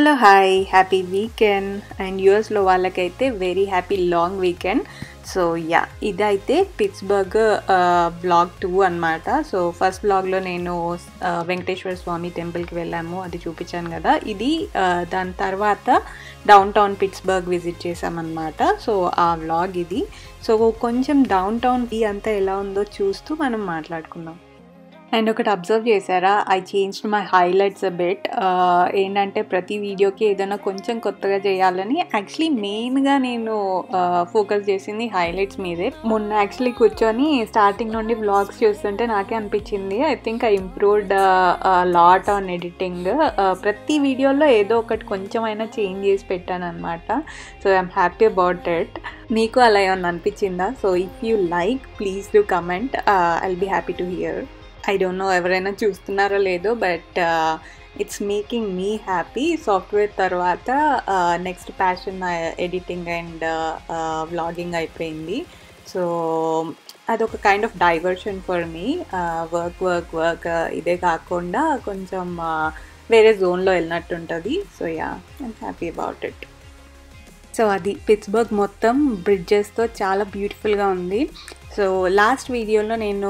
Hello hi happy weekend and యూఎస్లో వాళ్ళకైతే very happy long weekend. So yeah, ఇదైతే Pittsburgh blog 2 అనమాట. So first బ్లాగ్లో నేను వెంకటేశ్వర స్వామి టెంపుల్కి వెళ్ళాము, అది చూపించాను కదా. ఇది దాని తర్వాత డౌన్ టౌన్ పిట్స్బర్గ్ విజిట్ చేసామన్నమాట. సో ఆ వ్లాగ్ ఇది. సో కొంచెం డౌన్ టౌన్ అంతా ఎలా ఉందో చూస్తూ మనం మాట్లాడుకుందాం. అండ్ ఒకటి అబ్జర్వ్ చేశారా, I changed my highlights a bit. ఏంటంటే ప్రతి వీడియోకి ఏదైనా కొంచెం కొత్తగా చేయాలని యాక్చువల్లీ మెయిన్గా నేను ఫోకస్ చేసింది హైలైట్స్ మీదే. మొన్న యాక్చువల్లీ కూర్చొని స్టార్టింగ్ నుండి వ్లాగ్స్ చూస్తుంటే నాకే అనిపించింది, I think I improved lot on editing. ప్రతి వీడియోలో ఏదో ఒకటి కొంచెమైనా చేంజ్ చేసి పెట్టాను అనమాట. So I'm happy about it. మీకు అలా ఏమన్నా అనిపించిందా? So if you like please do comment, I'll be happy to hear. I don't know ఎవరైనా చూస్తున్నారో లేదో, but it's making me happy. Software తర్వాత next passion editing and vlogging అయిపోయింది. So అదొక kind of diversion for me. Work ఇదే కాకుండా కొంచెం వేరే జోన్లో వెళ్ళినట్టుంటుంది. So yeah, I'm happy about it. So అది పిట్స్బర్గ్ మొత్తం బ్రిడ్జెస్తో చాలా బ్యూటిఫుల్గా ఉంది. సో లాస్ట్ వీడియోలో నేను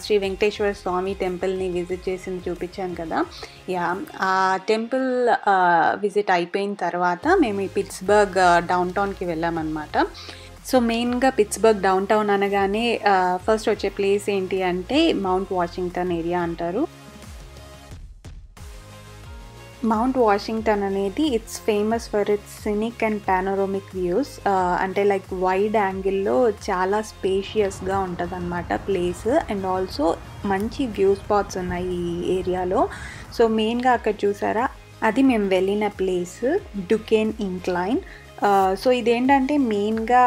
శ్రీ వెంకటేశ్వర స్వామి టెంపుల్ని విజిట్ చేసింది చూపించాను కదా. యా, ఆ టెంపుల్ విజిట్ అయిపోయిన తర్వాత మేము ఈ పిట్స్బర్గ్ డౌన్ టౌన్కి వెళ్ళామన్నమాట. సో మెయిన్గా పిట్స్బర్గ్ డౌన్ టౌన్ అనగానే ఫస్ట్ వచ్చే ప్లేస్ ఏంటి అంటే మౌంట్ వాషింగ్టన్ ఏరియా అంటారు. మౌంట్ వాషింగ్టన్ అనేది it's famous for it's cynic and panoramic views. అంటే లైక్ వైడ్ యాంగిల్లో చాలా స్పేషియస్గా ఉంటుంది అనమాట ప్లేస్. అండ్ ఆల్సో మంచి వ్యూ స్పాట్స్ ఉన్నాయి ఈ ఏరియాలో. సో మెయిన్గా అక్కడ చూసారా, అది మేము వెళ్ళిన ప్లేస్ డుకెన్ ఇంక్లైన్. సో ఇదేంటంటే మెయిన్గా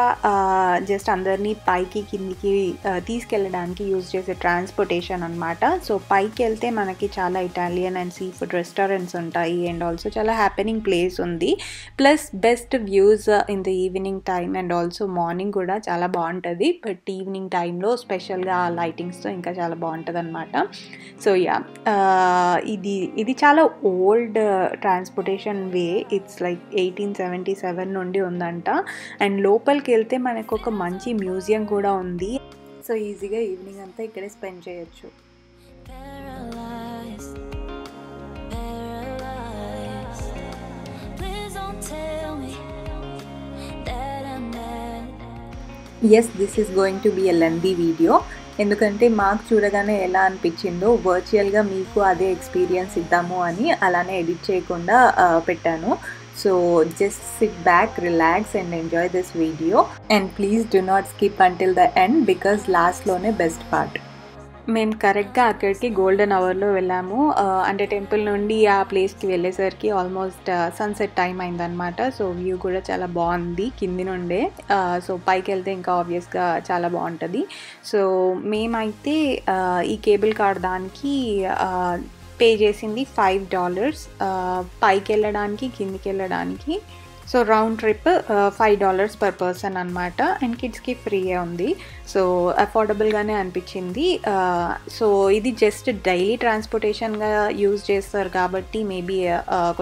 జస్ట్ అందరినీ పైకి కిందికి తీసుకెళ్ళడానికి యూజ్ చేసే ట్రాన్స్పోర్టేషన్ అనమాట. సో పైకి వెళ్తే మనకి చాలా Italian and sea food restaurants ఉంటాయి. అండ్ ఆల్సో చాలా హ్యాపెనింగ్ ప్లేస్ ఉంది. Plus best views in the evening time and also morning కూడా చాలా బాగుంటుంది. బట్ ఈవినింగ్ టైంలో స్పెషల్గా లైటింగ్స్తో ఇంకా చాలా బాగుంటుంది అనమాట. సో యా, ఇది చాలా old transportation way. It's like 1877 నుండి ఉందంట. అండ్ లోపలికి వెళ్తే మనకు ఒక మంచి మ్యూజియం కూడా ఉంది. సో ఈజీగా ఈవినింగ్ అంతా ఇక్కడే స్పెండ్ చేయొచ్చు. Yes, this is going to be a lengthy video. ఎందుకంటే మాకు చూడగానే ఎలా అనిపించిందో వర్చువల్గా మీకు అదే ఎక్స్పీరియన్స్ ఇద్దాము అని అలానే ఎడిట్ చేయకుండా పెట్టాను. So just sit back, relax and enjoy this video, and please do not skip until the end because last lone best part. మేము కరెక్ట్గా అక్కడికి గోల్డెన్ అవర్లో వెళ్ళాము. అంటే టెంపుల్ నుండి ఆ ప్లేస్కి వెళ్ళేసరికి ఆల్మోస్ట్ సన్సెట్ టైం అయిందనమాట. సో వ్యూ కూడా చాలా బాగుంది కింది నుండే. సో పైకి వెళ్తే ఇంకా ఆబ్వియస్గా చాలా బాగుంటుంది. సో మేమైతే ఈ కేబుల్ కార్ దానికి పే చేసింది $5 పైకి వెళ్ళడానికి కిందికి వెళ్ళడానికి. So round trip $5 per person అనమాట. అండ్ కిడ్స్కి ఫ్రీయే ఉంది. సో అఫోర్డబుల్గానే అనిపించింది. సో ఇది జస్ట్ డైలీ ట్రాన్స్పోర్టేషన్గా యూజ్ చేస్తారు కాబట్టి మేబీ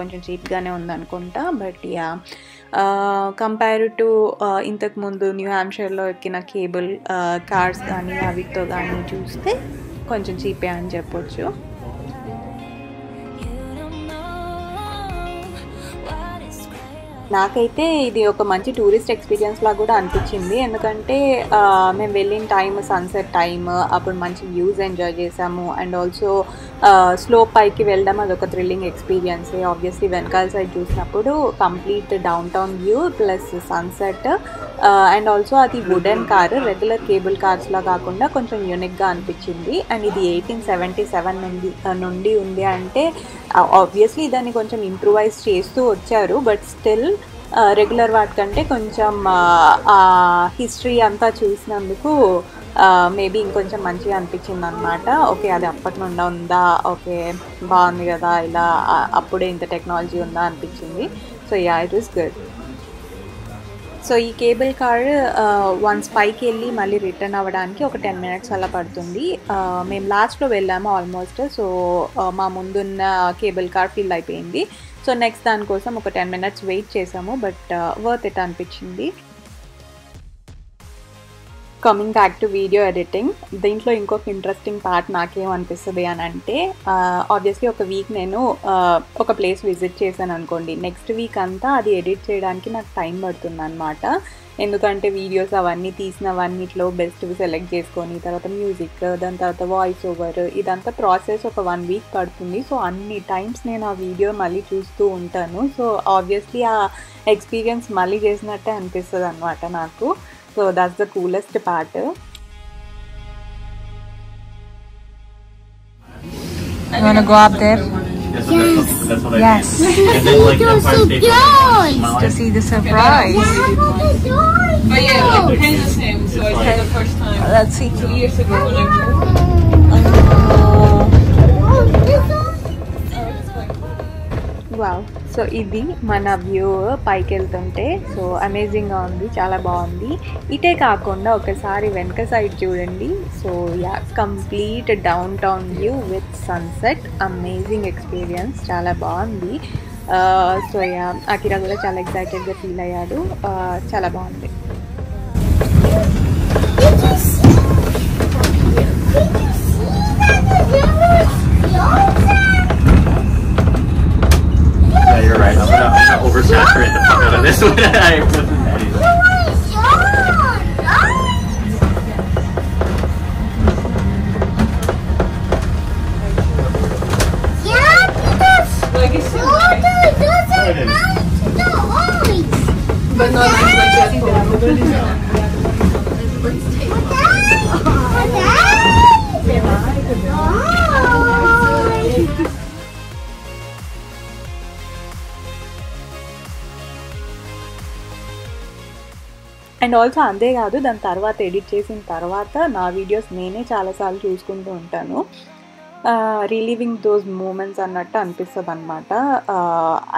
కొంచెం చీప్గానే ఉందనుకుంటా. బట్ యా, కంపేర్ టు ఇంతకుముందు న్యూ హ్యాంప్షైర్లో ఎక్కిన కేబుల్ కార్స్ కానీ అవితో కానీ చూస్తే కొంచెం చీపే అని చెప్పొచ్చు. నాకైతే ఇది ఒక మంచి టూరిస్ట్ ఎక్స్పీరియన్స్ లాగా కూడా అనిపించింది. ఎందుకంటే మేము వెళ్ళిన టైం సన్సెట్ టైమ్, అప్పుడు మంచి వ్యూస్ ఎంజాయ్ చేసాము. అండ్ ఆల్సో స్లో పైకి వెళ్ళడం అదొక థ్రిల్లింగ్ ఎక్స్పీరియన్సే. ఆబ్వియస్లీ వెనకాల సైడ్ చూసినప్పుడు complete down town view plus sunset. And also అది వుడెన్ కార్, రెగ్యులర్ కేబుల్ కార్స్లా కాకుండా కొంచెం యూనిక్గా అనిపించింది. అండ్ ఇది 1877 నుండి ఉంది అంటే ఆబ్వియస్లీ దాన్ని కొంచెం ఇంప్రూవైజ్ చేస్తూ వచ్చారు. బట్ స్టిల్ రెగ్యులర్ వాటికంటే కొంచెం హిస్టరీ అంతా చూసినందుకు మేబీ ఇంకొంచెం మంచిగా అనిపించింది అనమాట. ఓకే, అది అప్పటి నుండి ఉందా, ఓకే బాగుంది కదా, ఇలా అప్పుడే ఇంత టెక్నాలజీ ఉందా అనిపించింది. So yeah, it was good. So ఈ కేబుల్ కార్ వన్స్ పైకి వెళ్ళి మళ్ళీ రిటర్న్ అవ్వడానికి ఒక 10 మినిట్స్ అలా పడుతుంది. మేము లాస్ట్లో వెళ్ళాము ఆల్మోస్ట్. సో మా ముందున్న కేబుల్ కార్ ఫిల్ అయిపోయింది. సో నెక్స్ట్ దానికోసం ఒక 10 మినిట్స్ వెయిట్ చేసాము. బట్ వర్త్ ఇట్ అనిపించింది. Coming back to video editing, దీంట్లో ఇంకొక ఇంట్రెస్టింగ్ పార్ట్ నాకేమనిపిస్తుంది అని అంటే, ఆబ్వియస్లీ ఒక వీక్ నేను ఒక ప్లేస్ విజిట్ చేశాను అనుకోండి, నెక్స్ట్ వీక్ అంతా అది ఎడిట్ చేయడానికి నాకు టైం పడుతుంది అనమాట. ఎందుకంటే వీడియోస్ అవన్నీ తీసినవన్నిట్లో బెస్ట్వి సెలెక్ట్ చేసుకొని, తర్వాత మ్యూజిక్, దాని తర్వాత వాయిస్ ఓవర్, ఇదంతా ప్రాసెస్ ఒక 1 వీక్ పడుతుంది. సో అన్ని టైమ్స్ నేను ఆ వీడియో మళ్ళీ చూస్తూ ఉంటాను. సో ఆబ్వియస్లీ ఆ ఎక్స్పీరియన్స్ మళ్ళీ చేసినట్టే అనిపిస్తుంది అనమాట నాకు. So that's the coolest part. You wanna go up there? Yes. Yes. And then, like, Empire State Building, To see the surprise. But yeah, like kind of the same. So I tried the first time Let's see. 2 years ago when I wow. So ఇది మన view పైకి వెళ్తుంటే. So అమేజింగ్గా ఉంది, చాలా బాగుంది. ఇటే కాకుండా ఒకసారి వెనక సైడ్ చూడండి. So yeah, complete down town view with sunset. Amazing experience, చాలా బాగుంది. సో యా, అకిరా కూడా చాలా ఎక్సైటెడ్గా ఫీల్ అయ్యాడు. చాలా బాగుంది. Yeah, you're right. I'm gonna oversaturate the fuck out of this one. like it's so but not like that and also అంతేకాదు, దాని తర్వాత ఎడిట్ చేసిన తర్వాత నా వీడియోస్ నేనే చాలాసార్లు చూసుకుంటూ ఉంటాను. రిలీవింగ్ దోస్ మూమెంట్స్ అన్నట్టు అనిపిస్తుంది అనమాట.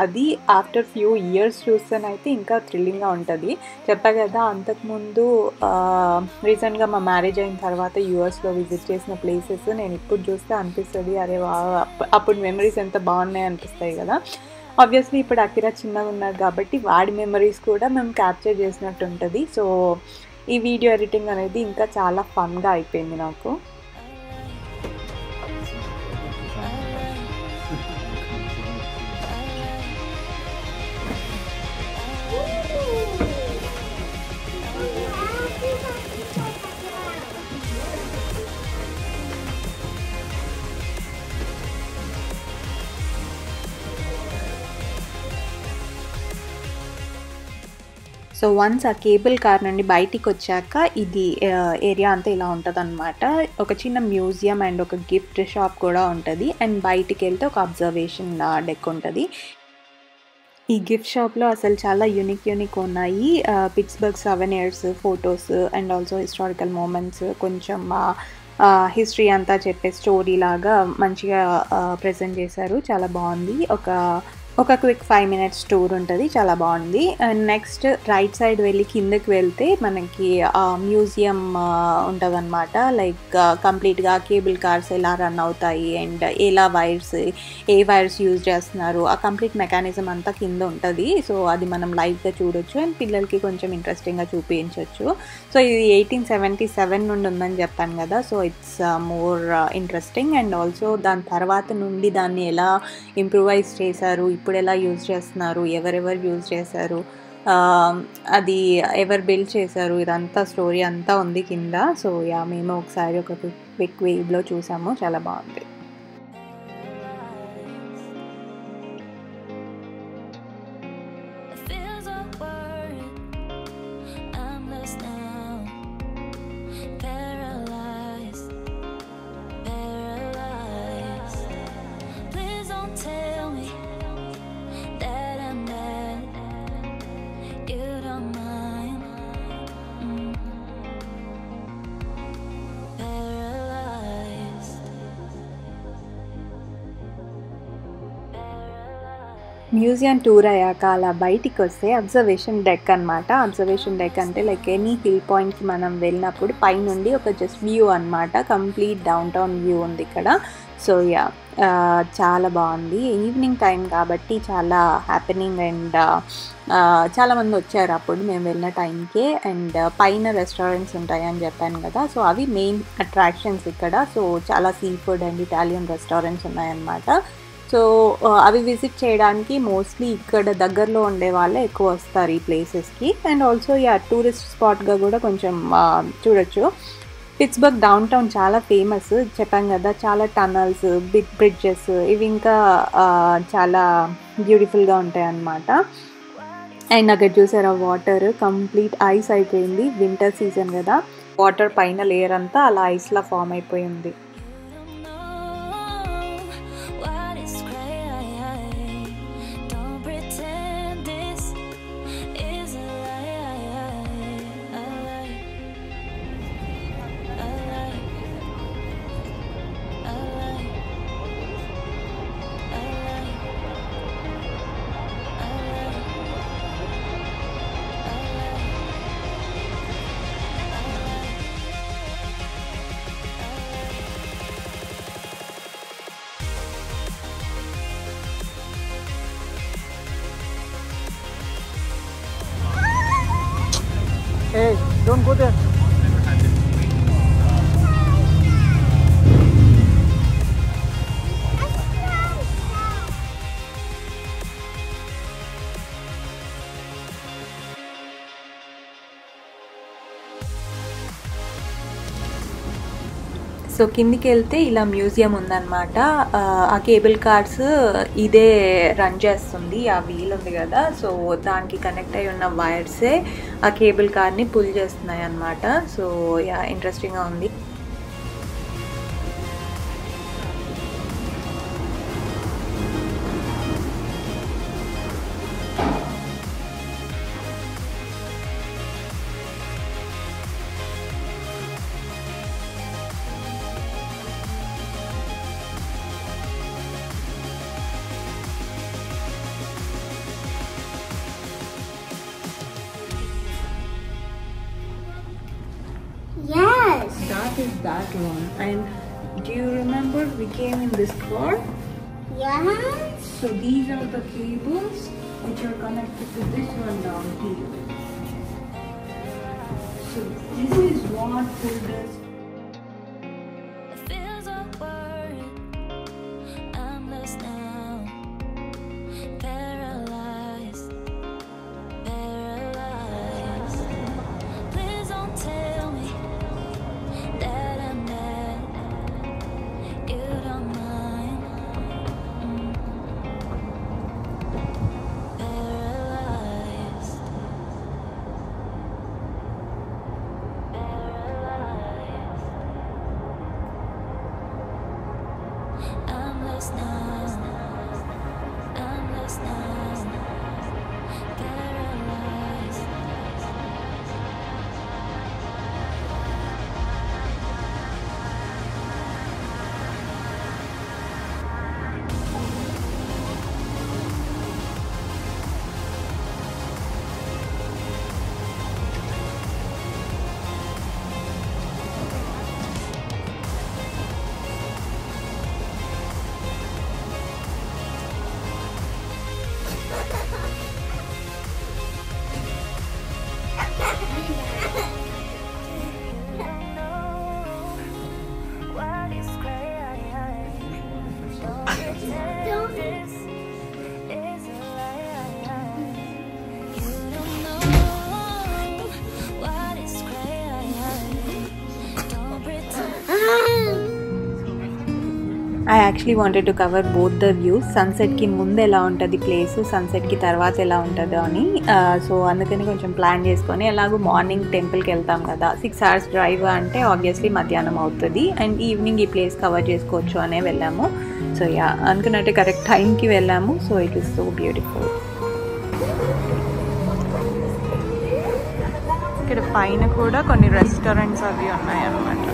అది ఆఫ్టర్ ఫ్యూ ఇయర్స్ చూస్తేనైతే ఇంకా థ్రిల్లింగ్గా ఉంటుంది. చెప్పా కదా, అంతకుముందు రీసెంట్గా మా మ్యారేజ్ అయిన తర్వాత యూఎస్లో విజిట్ చేసిన ప్లేసెస్ నేను ఇప్పుడు చూస్తే అనిపిస్తుంది, అరే వా, అప్పుడు మెమరీస్ ఎంత బాగున్నాయి అనిపిస్తాయి కదా. ఆబ్వియస్లీ ఇప్పుడు అకిరా చిన్నగా ఉన్నారు కాబట్టి వాడి మెమరీస్ కూడా మేము క్యాప్చర్ చేసినట్టు ఉంటుంది. సో ఈ వీడియో ఎడిటింగ్ అనేది ఇంకా చాలా ఫన్గా అయిపోయింది నాకు. సో వన్స్ ఆ కేబుల్ కార్ నుండి బయటికి వచ్చాక ఇది ఏరియా అంతా ఇలా ఉంటుంది అనమాట. ఒక చిన్న మ్యూజియం అండ్ ఒక గిఫ్ట్ షాప్ కూడా ఉంటుంది. అండ్ బయటికి వెళ్తే ఒక అబ్జర్వేషన్ డెక్ ఉంటుంది. ఈ గిఫ్ట్ షాప్లో అసలు చాలా యూనిక్ ఉన్నాయి. Pittsburgh souvenirs, photos and also historical moments, కొంచెం హిస్టరీ అంతా చెప్పే స్టోరీ లాగా మంచిగా ప్రజెంట్ చేశారు. చాలా బాగుంది. ఒక క్విక్ 5 మినిట్స్ టూర్ ఉంటుంది, చాలా బాగుంది. అండ్ నెక్స్ట్ రైట్ సైడ్ వెళ్ళి కిందకి వెళ్తే మనకి మ్యూజియం ఉంటుంది అనమాట. లైక్ కంప్లీట్గా కేబుల్ కార్స్ ఎలా రన్ అవుతాయి అండ్ ఎలా ఏ వైర్స్ యూజ్ చేస్తున్నారు, ఆ కంప్లీట్ మెకానిజం అంతా కింద ఉంటుంది. సో అది మనం లైవ్గా చూడొచ్చు అండ్ పిల్లలకి కొంచెం ఇంట్రెస్టింగ్గా చూపించవచ్చు. సో ఇది 1877 నుండి ఉందని చెప్పాను కదా. So it's more interesting. And also దాని తర్వాత నుండి దాన్ని ఎలా ఇంప్రూవైజ్ చేశారు, ఇప్పుడు ఎలా యూజ్ చేస్తున్నారు, ఎవరెవరు యూజ్ చేశారు, అది ఎవరు బిల్డ్ చేశారు, ఇదంతా స్టోరీ అంతా ఉంది కింద. సో యా, మేము ఒకసారి ఒక క్విక్ వేవ్లో చూసాము, చాలా బాగుంది. మ్యూజియం టూర్ అయ్యాక అలా బయటికి వస్తే అబ్జర్వేషన్ డెక్ అనమాట. అబ్జర్వేషన్ డెక్ అంటే లైక్ ఎనీ హిల్ పాయింట్కి మనం వెళ్ళినప్పుడు పైనుండి ఒక జస్ట్ వ్యూ అనమాట. కంప్లీట్ డౌన్ టౌన్ వ్యూ ఉంది ఇక్కడ. సో యా చాలా బాగుంది. ఈవినింగ్ టైం కాబట్టి చాలా హ్యాపెనింగ్ అండ్ చాలామంది వచ్చారు అప్పుడు మేము వెళ్ళిన టైంకే. అండ్ పైన రెస్టారెంట్స్ ఉంటాయి అని చెప్పాను కదా, సో అవి మెయిన్ అట్రాక్షన్స్ ఇక్కడ. సో చాలా sea food and Italian restaurants ఉన్నాయన్నమాట. సో అవి విజిట్ చేయడానికి మోస్ట్లీ ఇక్కడ దగ్గరలో ఉండే వాళ్ళే ఎక్కువ వస్తారు ఈ ప్లేసెస్కి. అండ్ ఆల్సో యా టూరిస్ట్ స్పాట్గా కూడా కొంచెం చూడొచ్చు. పిట్స్బర్గ్ డౌన్ టౌన్ చాలా ఫేమస్ చెప్పాం కదా, చాలా టనల్స్, బిగ్ బ్రిడ్జెస్, ఇవి ఇంకా చాలా బ్యూటిఫుల్గా ఉంటాయి అన్నమాట. అండ్ అక్కడ చూసారా వాటర్ కంప్లీట్ ఐస్ అయిపోయింది. వింటర్ సీజన్ కదా, వాటర్ పైన లేయర్ అంతా అలా ఐస్లా ఫామ్ అయిపోయింది. Hey, don't go there. So కిందికి వెళ్తే ఇలా మ్యూజియం ఉందన్నమాట. ఆ కేబుల్ కార్స్ ఇదే రన్ చేస్తుంది. ఆ వీల్ ఉంది కదా, సో దానికి కనెక్ట్ అయి ఉన్న వైర్సే ఆ కేబుల్ కార్ని పుల్ చేస్తున్నాయి అన్నమాట. సో యా ఇంట్రెస్టింగ్గా ఉంది. Yes. That is that one. And do you remember we came in this car? Yes. So these are the cables which are connected to this one down here. So this is what pulled us. I actually wanted to cover both the views. Sunset ki mundu ela untadi place, sunset ki tarvata ela untado ani. So andukani koncham plan cheskoni elago morning temple ki veltam kada. 6 hours drive ante obviously madhyanam avutadi and evening ee place cover chesukochu ane vellamu. So yeah, anukunnate correct time ki vellamu. So it was so beautiful. Ikkada paina kuda konni restaurants avi unnai annamata.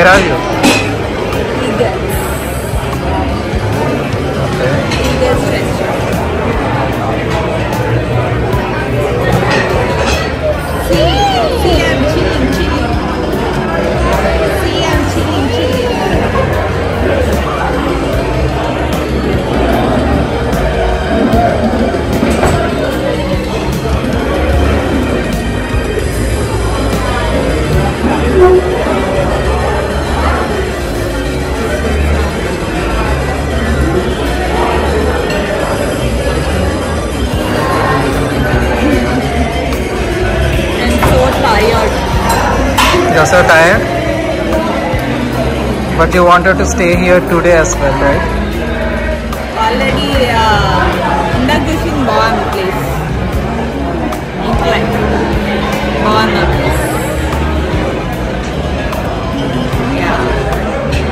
Where are you? Eagles. Okay. Eagles restaurant. See, I'm chilling. See, I'm chilling. You're so tired? But you wanted to stay here today as well, right? Already, ఇందాక చూసిన బాగుంది place. Incline బాగుంది place.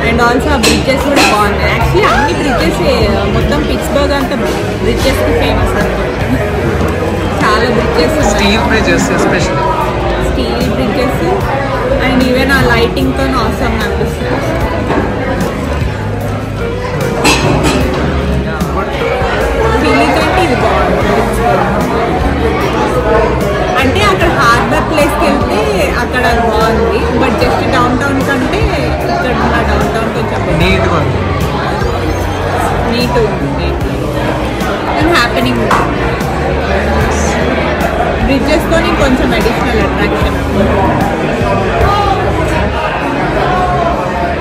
And also ఆ bridges కూడా బాగున్నాయి. Actually అన్ని bridges మొత్తం Pittsburgh అంతా బ్రిడ్జెస్కి ఫేమస్ అనుకుంటుంది. చాలా bridges, Steel bridges especially. Steel bridges and even ఆ లైటింగ్తో అవసరం అనిపిస్తుంది. దీనికంటే ఇది బాగుంటుంది. అంటే అక్కడ హార్బర్ ప్లేస్కి వెళ్తే అక్కడ బాగుంది, బట్ జస్ట్ డౌన్ టౌన్ కంటే ఇక్కడ ఉన్న డౌన్ టౌన్ కొంచెం నీట్గా ఉంది. నీట్ ఉంది అండ్ హ్యాపెనింగ్. బ్రిడ్జెస్తో కొంచెం అడిషనల్ అట్రాక్షన్.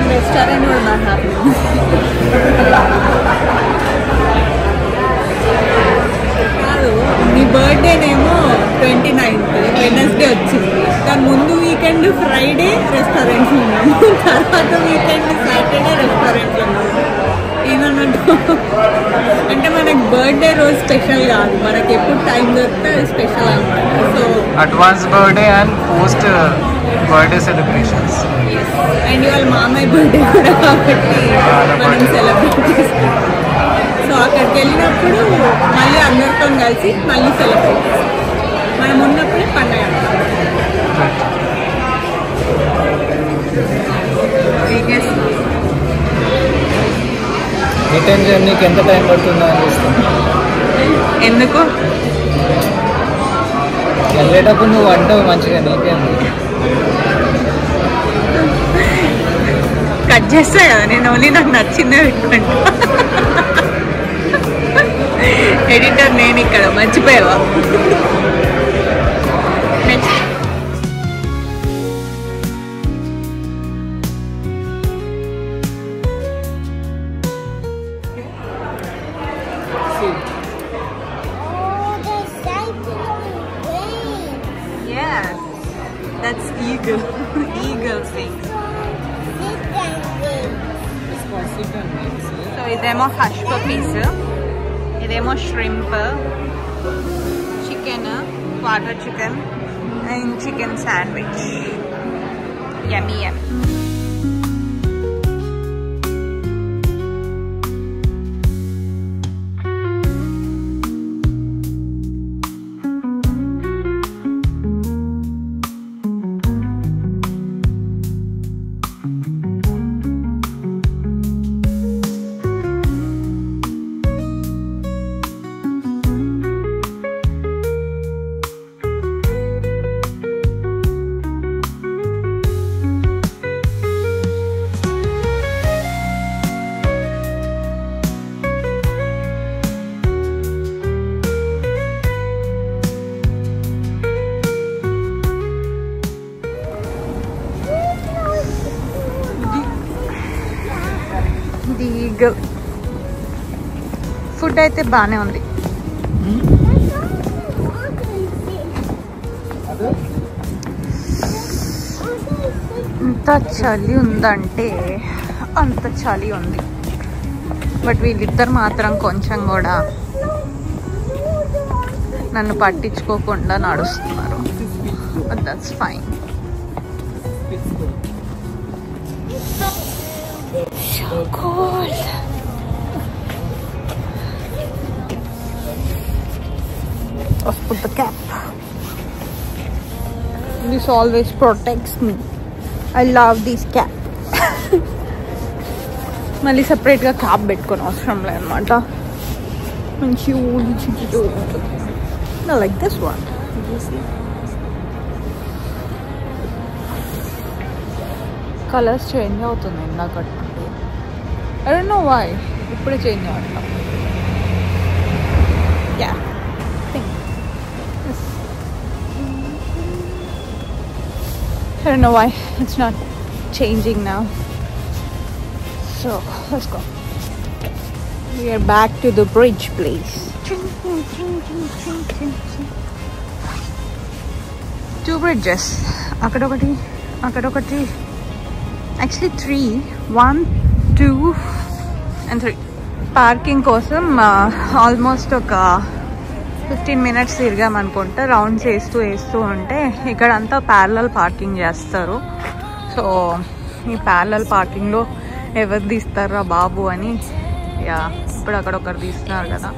రెస్టారెంట్ కూడా బాగా హ్యాపీ. కాదు, మీ బర్త్డేనేమో 29th వెడ్నెస్డే వచ్చింది. దాని ముందు వీకెండ్ ఫ్రైడే రెస్టారెంట్ ఉన్నాము, తర్వాత వీకెండ్ సాటర్డే రెస్టారెంట్ ఉన్నాము. ఏమన్నట్టు అంటే మనకి బర్త్డే రోజు స్పెషల్ కాదు, మనకి ఎప్పుడు టైం దొరికితే అది స్పెషల్ అనమాట. So advance birthday and post birthday celebrations. And ఇవాళ మామయ్య బర్త్డే కూడా కాబట్టి మనం సెలబ్రేట్ చేస్తాం. సో అక్కడికి వెళ్ళినప్పుడు మళ్ళీ అందరితో కలిసి మళ్ళీ సెలబ్రేట్ చేస్తాం. మనం ఉన్నప్పుడే పండగ. రిటర్న్ జర్నీకి ఎంత టైం పడుతుందో అనిపిస్తుంది. ఎందుకు వెళ్ళేటప్పుడు నువ్వు అంటావు మంచిగా, నీకేం కట్ చేస్తా కదా నేను, ఓన్లీ నాకు నచ్చిందే పెట్టుకుంటా. ఎడిటర్ నేను ఇక్కడ మర్చిపోయావా? Next that's eagle. Eagle things. So ఇదేమో హష్ పప్పీస్, ఇదేమో shrimp, chicken, water chicken and chicken sandwich. Yummy yummy. Food అయితే బాగానే ఉంది. ఎంత చలి ఉందంటే అంత చలి ఉంది. బట్ వీళ్ళిద్దరు మాత్రం కొంచెం కూడా నన్ను పట్టించుకోకుండా నడుస్తున్నారు. But that's fine. So cold. Let's put the cap. This always protects me. I love this cap. మళ్ళీ సపరేట్గా క్యాబ్ పెట్టుకొని అవసరం లేదన్నమాట. మంచి like this one. Colours change అవుతుంది ఇందాకట్టు. I don't know why. ఇప్పుడే change అవ్వట్లా. Yeah. Yes. I don't know why it's not changing now. So let's go. We are back to the bridge place. Two bridges. Akadokati. Actually 3. 1, 2 and 3. Parking కోసం almost ఒక 15 minutes తిరిగామనుకుంటా. Rounds వేస్తూ ఉంటే ఇక్కడంతా parallel parking చేస్తారు. So ఈ parallel పార్కింగ్లో ఎవరు తీస్తారా బాబు అని, యా ఇప్పుడు అక్కడ ఒకరు తీస్తున్నారు కదా.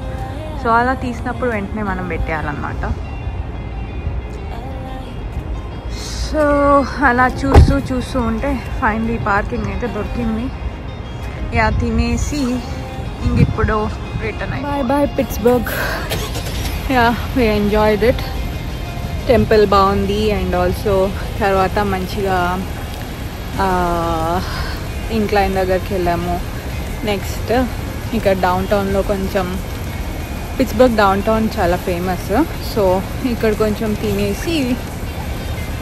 సో అలా తీసినప్పుడు వెంటనే మనం పెట్టేయాలన్నమాట. సో అలా చూస్తూ ఉంటే ఫైనలీ పార్కింగ్ అయితే దొరికింది. యా తినేసి ఇంక ఇప్పుడు రిటర్న్ అయ్యి bye Pittsburgh. Yeah we enjoyed it. Temple బాగుంది అండ్ ఆల్సో తర్వాత మంచిగా ఇంక్లైన్ దగ్గరికి వెళ్ళాము. నెక్స్ట్ ఇక్కడ డౌన్ టౌన్లో కొంచెం పిట్స్బర్గ్ డౌన్ టౌన్ చాలా ఫేమస్. సో ఇక్కడ కొంచెం తినేసి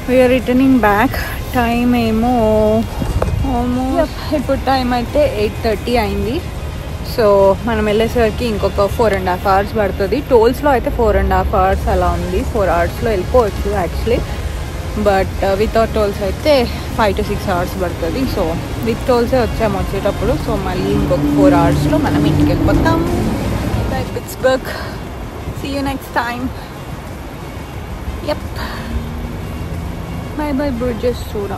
వీఆర్ రిటర్నింగ్ బ్యాక్. టైం ఏమో ఇప్పుడు టైం అయితే 8:30 అయింది. సో మనం వెళ్ళేసరికి ఇంకొక 4.5 hours పడుతుంది. టోల్స్లో అయితే 4.5 hours అలా ఉంది. 4 hoursలో వెళ్ళిపోవచ్చు యాక్చువల్లీ, బట్ వితౌట్ టోల్స్ అయితే 5 to 6 hours పడుతుంది. సో విత్ టోల్సే వచ్చేటప్పుడు. సో మళ్ళీ ఇంకొక 4 hoursలో మనం ఇంటికి వెళ్ళిపోతాం. Bye Pittsburgh. See you next time. Yup. Bye bye bridges చూడ.